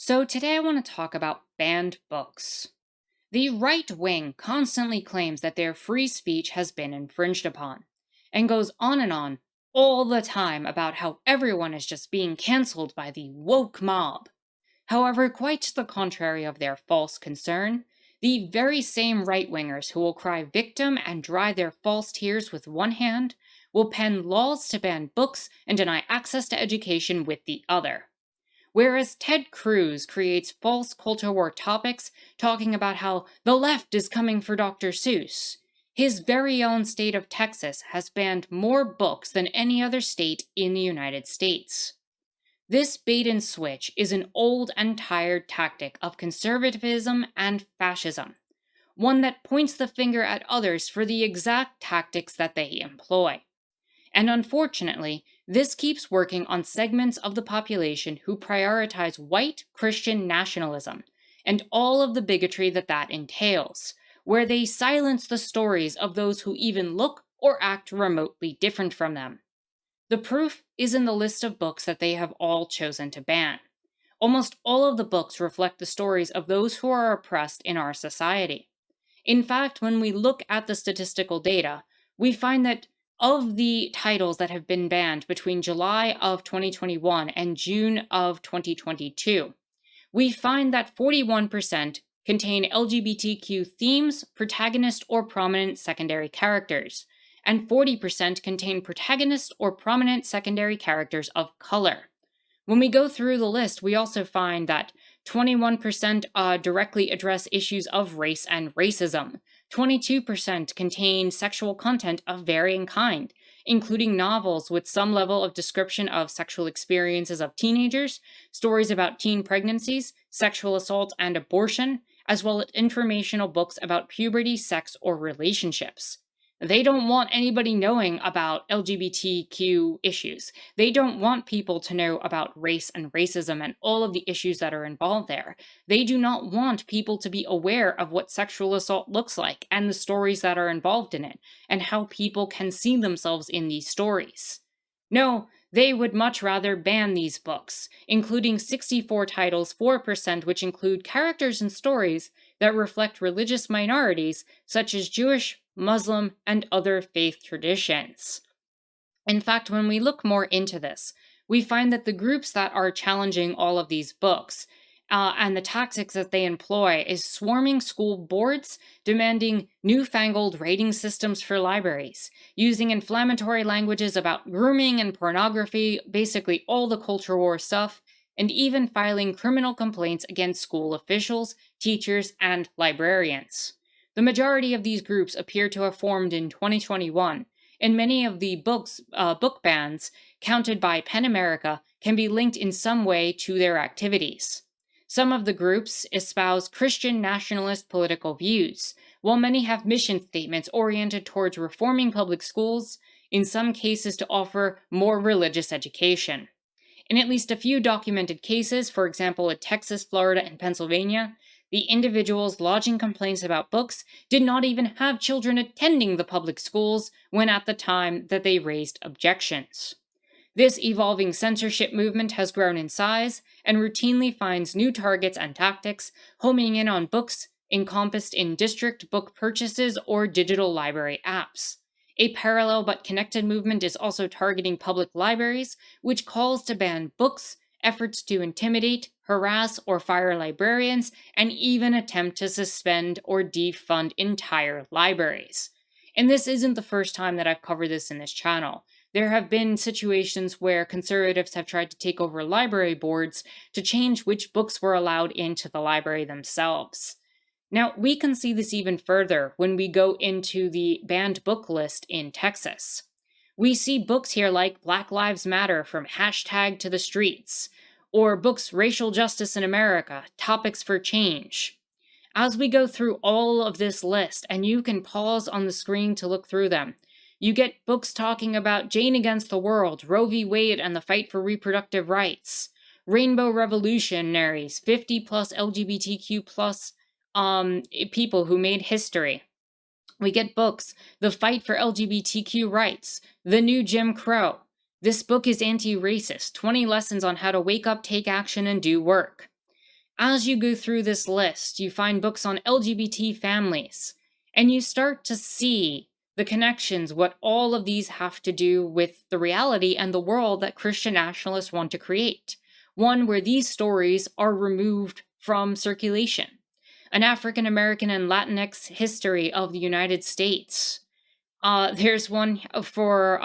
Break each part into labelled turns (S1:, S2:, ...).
S1: So, today I want to talk about banned books. The right wing constantly claims that their free speech has been infringed upon, and goes on and on all the time about how everyone is just being cancelled by the woke mob. However, quite to the contrary of their false concern, the very same right wingers who will cry victim and dry their false tears with one hand will pen laws to ban books and deny access to education with the other. Whereas Ted Cruz creates false culture war topics talking about how the left is coming for Dr. Seuss, his very own state of Texas has banned more books than any other state in the United States. This bait and switch is an old and tired tactic of conservatism and fascism, one that points the finger at others for the exact tactics that they employ. And unfortunately, this keeps working on segments of the population who prioritize white Christian nationalism and all of the bigotry that entails, where they silence the stories of those who even look or act remotely different from them. The proof is in the list of books that they have all chosen to ban. Almost all of the books reflect the stories of those who are oppressed in our society. In fact, when we look at the statistical data, we find that of the titles that have been banned between July of 2021 and June of 2022, we find that 41% contain LGBTQ themes, protagonist, or prominent secondary characters, and 40% contain protagonist or prominent secondary characters of color. When we go through the list, we also find that 21% directly address issues of race and racism. 22% contain sexual content of varying kind, including novels with some level of description of sexual experiences of teenagers, stories about teen pregnancies, sexual assault and abortion, as well as informational books about puberty, sex, or relationships. They don't want anybody knowing about LGBTQ issues. They don't want people to know about race and racism and all of the issues that are involved there. They do not want people to be aware of what sexual assault looks like and the stories that are involved in it and how people can see themselves in these stories. No, they would much rather ban these books, including 64 titles, 4%, which include characters and stories that reflect religious minorities such as Jewish, Muslim, and other faith traditions. In fact, when we look more into this, we find that the groups that are challenging all of these books and the tactics that they employ is swarming school boards, demanding newfangled rating systems for libraries, using inflammatory languages about grooming and pornography, basically all the culture war stuff, and even filing criminal complaints against school officials, teachers, and librarians. The majority of these groups appear to have formed in 2021, and many of the book bans counted by PEN America can be linked in some way to their activities. Some of the groups espouse Christian nationalist political views, while many have mission statements oriented towards reforming public schools, in some cases to offer more religious education. In at least a few documented cases, for example in Texas, Florida, and Pennsylvania, the individuals lodging complaints about books did not even have children attending the public schools when at the time that they raised objections. This evolving censorship movement has grown in size and routinely finds new targets and tactics, homing in on books encompassed in district book purchases or digital library apps. A parallel but connected movement is also targeting public libraries, which calls to ban books, efforts to intimidate, harass, or fire librarians, and even attempt to suspend or defund entire libraries. And this isn't the first time that I've covered this in this channel. There have been situations where conservatives have tried to take over library boards to change which books were allowed into the library themselves. Now, we can see this even further when we go into the banned book list in Texas. We see books here like Black Lives Matter from Hashtag to the Streets, or books Racial Justice in America, Topics for Change. As we go through all of this list, and you can pause on the screen to look through them, you get books talking about Jane Against the World, Roe v. Wade and the Fight for Reproductive Rights, Rainbow Revolutionaries, 50 plus LGBTQ plus people who made history. We get books, The Fight for LGBTQ Rights, The New Jim Crow. This book is anti-racist, 20 lessons on how to wake up, take action, and do work. As you go through this list, you find books on LGBT families, and you start to see the connections, what all of these have to do with the reality and the world that Christian nationalists want to create. One where these stories are removed from circulation. An African American and Latinx history of the United States. There's one for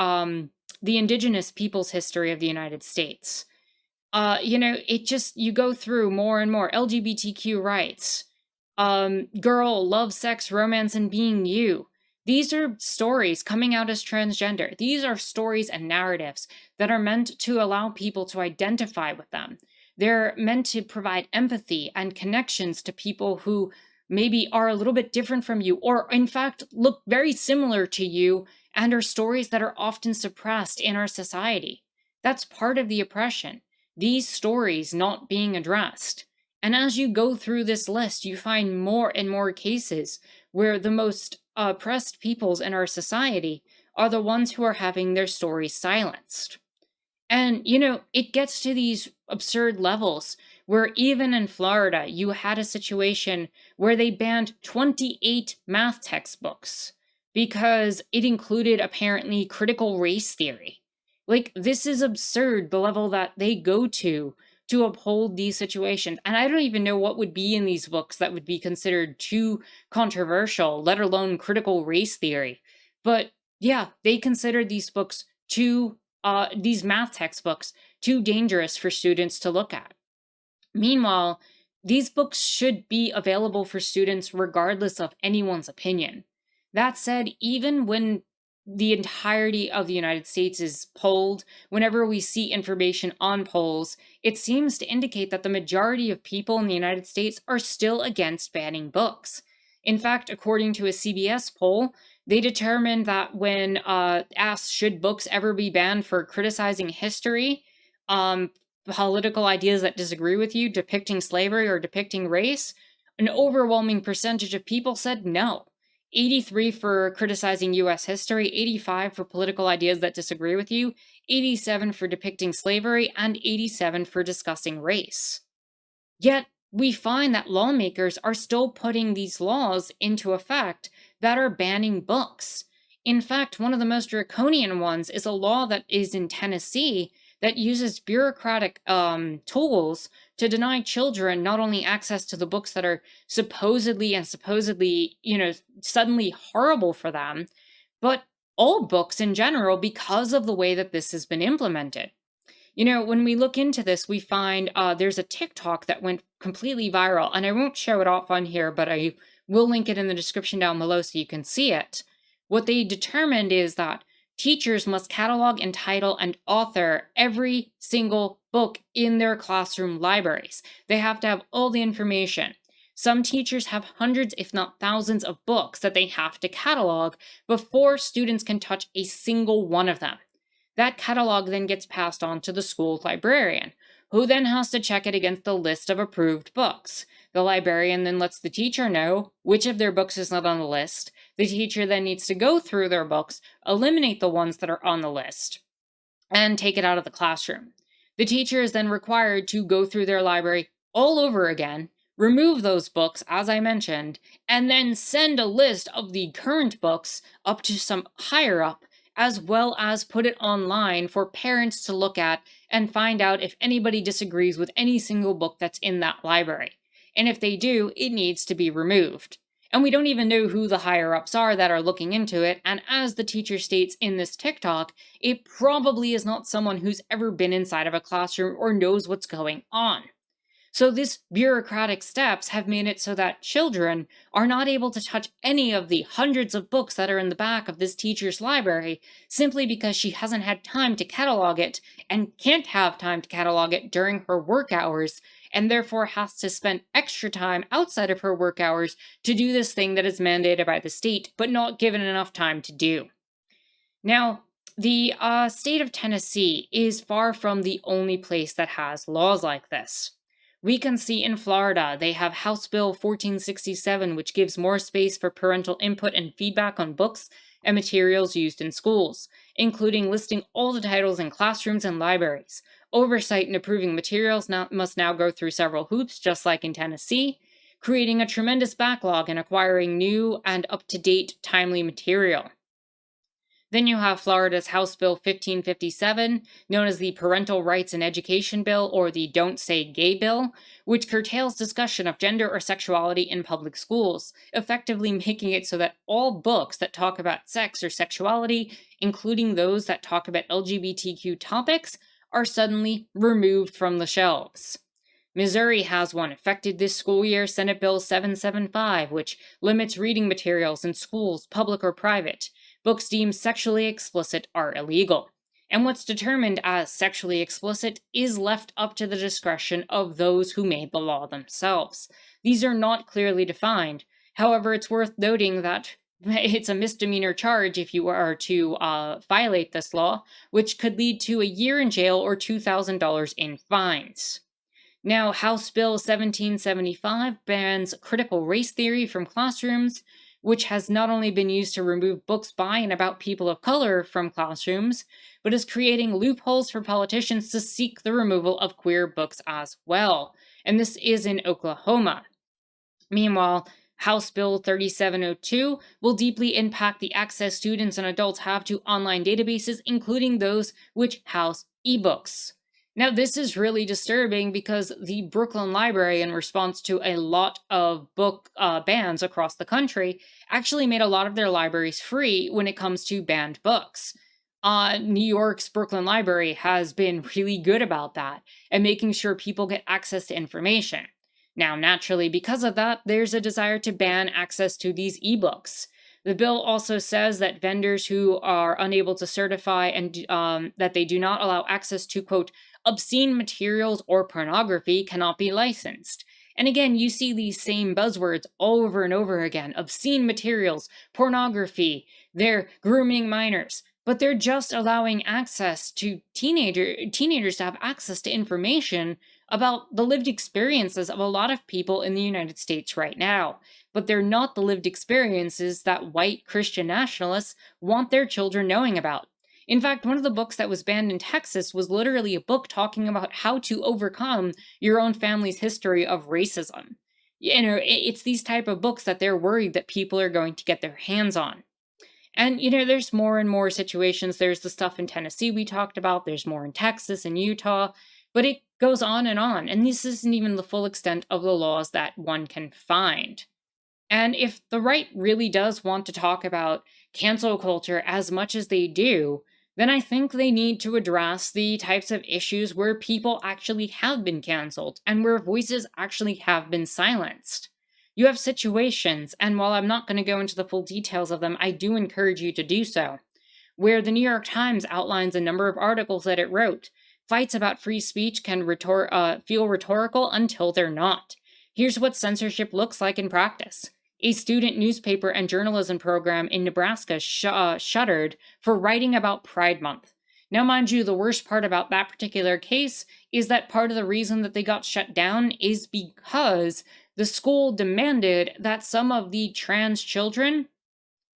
S1: the indigenous people's history of the United States. It just, you go through more and more LGBTQ rights, girl, love, sex, romance, and being you. These are stories coming out as transgender. These are stories and narratives that are meant to allow people to identify with them. They're meant to provide empathy and connections to people who maybe are a little bit different from you, or in fact, look very similar to you, and are stories that are often suppressed in our society. That's part of the oppression, these stories not being addressed. And as you go through this list, you find more and more cases where the most oppressed peoples in our society are the ones who are having their stories silenced. And, it gets to these absurd levels where even in Florida, you had a situation where they banned 28 math textbooks because it included apparently critical race theory. Like, this is absurd, the level that they go to uphold these situations. And I don't even know what would be in these books that would be considered too controversial, let alone critical race theory. But yeah, they considered these books these math textbooks too dangerous for students to look at. Meanwhile, these books should be available for students regardless of anyone's opinion. That said, even when the entirety of the United States is polled, whenever we see information on polls, it seems to indicate that the majority of people in the United States are still against banning books. In fact, according to a CBS poll, they determined that when asked, should books ever be banned for criticizing history, political ideas that disagree with you, depicting slavery or depicting race, an overwhelming percentage of people said no. 83 for criticizing US history, 85 for political ideas that disagree with you, 87 for depicting slavery, and 87 for discussing race. Yet, we find that lawmakers are still putting these laws into effect that are banning books. In fact, one of the most draconian ones is a law that is in Tennessee that uses bureaucratic tools to deny children not only access to the books that are supposedly, suddenly horrible for them, but all books in general because of the way that this has been implemented. When we look into this, we find there's a TikTok that went completely viral, and I won't show it off on here, but I will link it in the description down below so you can see it. What they determined is that teachers must catalog and title and author every single book in their classroom libraries. They have to have all the information. Some teachers have hundreds, if not thousands, of books that they have to catalog before students can touch a single one of them. That catalog then gets passed on to the school librarian, who then has to check it against the list of approved books. The librarian then lets the teacher know which of their books is not on the list. The teacher then needs to go through their books, eliminate the ones that are on the list, and take it out of the classroom. The teacher is then required to go through their library all over again, remove those books, as I mentioned, and then send a list of the current books up to some higher up, as well as put it online for parents to look at and find out if anybody disagrees with any single book that's in that library. And if they do, it needs to be removed. And we don't even know who the higher-ups are that are looking into it, and as the teacher states in this TikTok, it probably is not someone who's ever been inside of a classroom or knows what's going on. So these bureaucratic steps have made it so that children are not able to touch any of the hundreds of books that are in the back of this teacher's library simply because she hasn't had time to catalog it and can't have time to catalog it during her work hours, and therefore has to spend extra time outside of her work hours to do this thing that is mandated by the state but not given enough time to do. Now, the state of Tennessee is far from the only place that has laws like this. We can see in Florida, they have House Bill 1467, which gives more space for parental input and feedback on books and materials used in schools, including listing all the titles in classrooms and libraries. Oversight in approving materials must now go through several hoops, just like in Tennessee, creating a tremendous backlog in acquiring new and up to date, timely material. Then you have Florida's House Bill 1557, known as the Parental Rights in Education Bill or the Don't Say Gay Bill, which curtails discussion of gender or sexuality in public schools, effectively making it so that all books that talk about sex or sexuality, including those that talk about LGBTQ topics, are suddenly removed from the shelves. Missouri has one affected this school year, Senate Bill 775, which limits reading materials in schools, public or private. Books deemed sexually explicit are illegal. And what's determined as sexually explicit is left up to the discretion of those who made the law themselves. These are not clearly defined. However, it's worth noting that it's a misdemeanor charge if you are to violate this law, which could lead to a year in jail or $2,000 in fines. Now, House Bill 1775 bans critical race theory from classrooms, which has not only been used to remove books by and about people of color from classrooms, but is creating loopholes for politicians to seek the removal of queer books as well. And this is in Oklahoma. Meanwhile, House Bill 3702 will deeply impact the access students and adults have to online databases, including those which house ebooks. Now, this is really disturbing because the Brooklyn Library, in response to a lot of book bans across the country, actually made a lot of their libraries free when it comes to banned books. New York's Brooklyn Library has been really good about that and making sure people get access to information. Now, naturally, because of that, there's a desire to ban access to these ebooks. The bill also says that vendors who are unable to certify and that they do not allow access to, quote, obscene materials or pornography cannot be licensed. And again, you see these same buzzwords over and over again. Obscene materials, pornography, they're grooming minors. But they're just allowing access to teenagers to have access to information about the lived experiences of a lot of people in the United States right now. But they're not the lived experiences that white Christian nationalists want their children knowing about. In fact, one of the books that was banned in Texas was literally a book talking about how to overcome your own family's history of racism. It's these type of books that they're worried that people are going to get their hands on. And, there's more and more situations. There's the stuff in Tennessee we talked about. There's more in Texas and Utah. But it goes on. And this isn't even the full extent of the laws that one can find. And if the right really does want to talk about cancel culture as much as they do, then I think they need to address the types of issues where people actually have been canceled and where voices actually have been silenced. You have situations, and while I'm not going to go into the full details of them, I do encourage you to do so, where the New York Times outlines a number of articles that it wrote. Fights about free speech can feel rhetorical until they're not. Here's what censorship looks like in practice. A student newspaper and journalism program in Nebraska shuttered for writing about Pride Month. Now, mind you, the worst part about that particular case is that part of the reason that they got shut down is because the school demanded that some of the trans children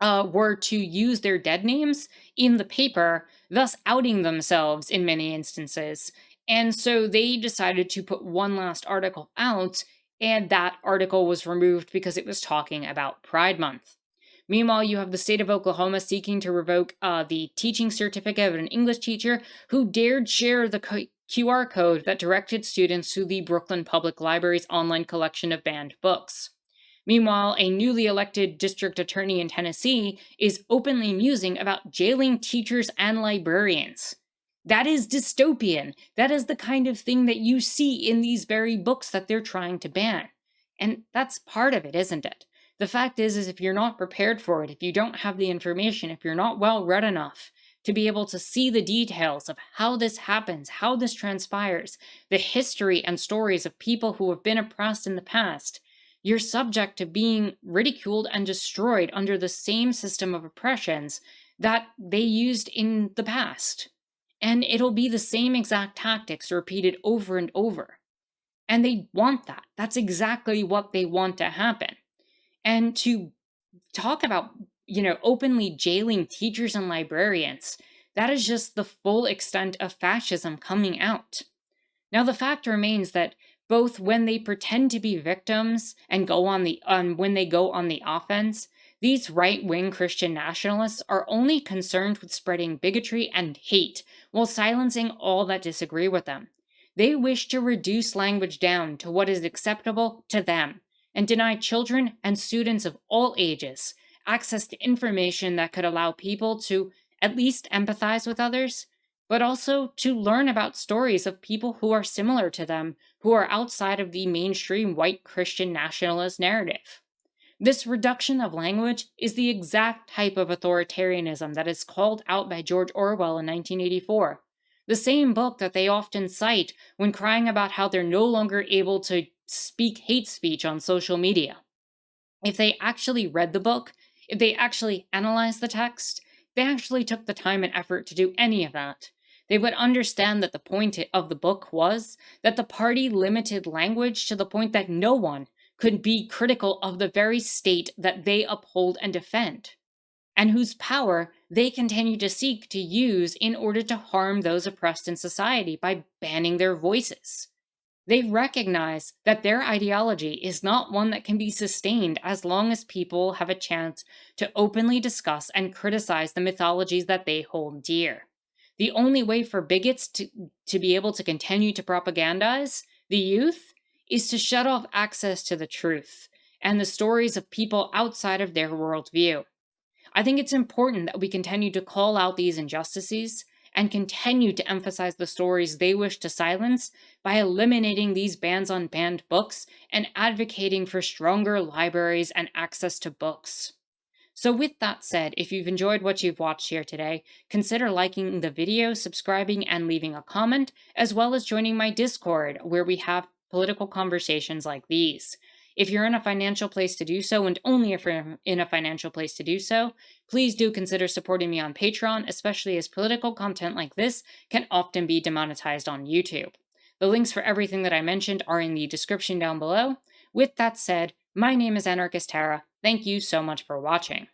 S1: were to use their dead names in the paper, thus outing themselves in many instances. And so they decided to put one last article out, and that article was removed because it was talking about Pride Month. Meanwhile, you have the state of Oklahoma seeking to revoke the teaching certificate of an English teacher who dared share the QR code that directed students to the Brooklyn Public Library's online collection of banned books. Meanwhile, a newly elected district attorney in Tennessee is openly musing about jailing teachers and librarians. That is dystopian. That is the kind of thing that you see in these very books that they're trying to ban. And that's part of it, isn't it? The fact is if you're not prepared for it, if you don't have the information, if you're not well read enough to be able to see the details of how this happens, how this transpires, the history and stories of people who have been oppressed in the past, you're subject to being ridiculed and destroyed under the same system of oppressions that they used in the past. And it'll be the same exact tactics repeated over and over. And they want that. That's exactly what they want to happen. And to talk about, openly jailing teachers and librarians, That is just the full extent of fascism coming out. Now, the fact remains that both when they pretend to be victims and when they go on the offense, these right-wing Christian nationalists are only concerned with spreading bigotry and hate while silencing all that disagree with them. They wish to reduce language down to what is acceptable to them and deny children and students of all ages access to information that could allow people to at least empathize with others, but also to learn about stories of people who are similar to them, who are outside of the mainstream white Christian nationalist narrative. This reduction of language is the exact type of authoritarianism that is called out by George Orwell in 1984, the same book that they often cite when crying about how they're no longer able to speak hate speech on social media. If they actually read the book, if they actually analyzed the text, if they actually took the time and effort to do any of that, they would understand that the point of the book was that the party limited language to the point that no one could be critical of the very state that they uphold and defend, and whose power they continue to seek to use in order to harm those oppressed in society by banning their voices. They recognize that their ideology is not one that can be sustained as long as people have a chance to openly discuss and criticize the mythologies that they hold dear. The only way for bigots to be able to continue to propagandize the youth is to shut off access to the truth and the stories of people outside of their worldview. I think it's important that we continue to call out these injustices and continue to emphasize the stories they wish to silence by eliminating these bans on banned books and advocating for stronger libraries and access to books. So with that said, if you've enjoyed what you've watched here today, consider liking the video, subscribing, and leaving a comment, as well as joining my Discord, where we have political conversations like these. If you're in a financial place to do so, and only if you're in a financial place to do so, please do consider supporting me on Patreon, especially as political content like this can often be demonetized on YouTube. The links for everything that I mentioned are in the description down below. With that said, my name is Anarchist Tara. Thank you so much for watching.